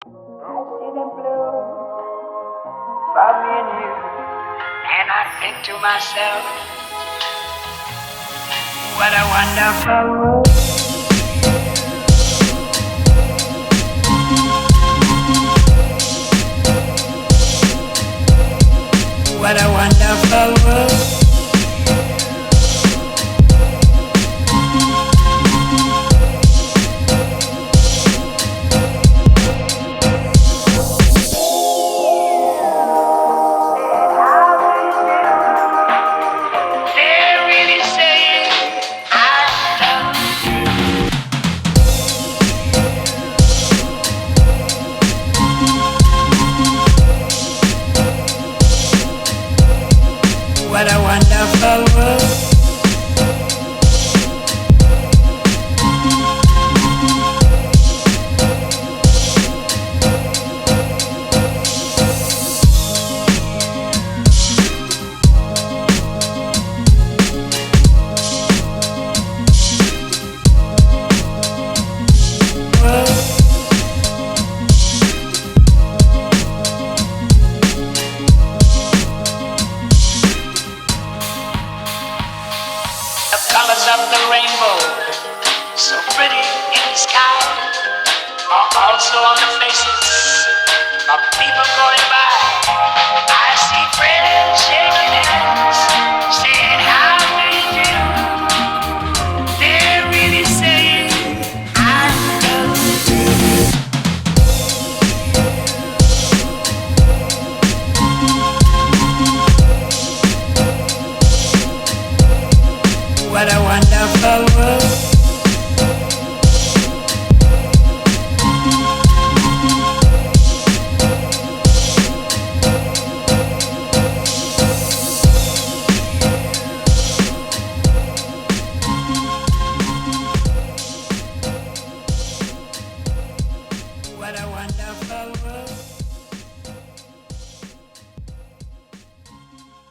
I see the blue for me and you, and I think to myself, what a wonderful world. What a wonderful world. They're really saying I love you. What a wonderful world. The colors of the rainbow, so pretty in the sky, are also on the faces of people going by. I see friends shaking hands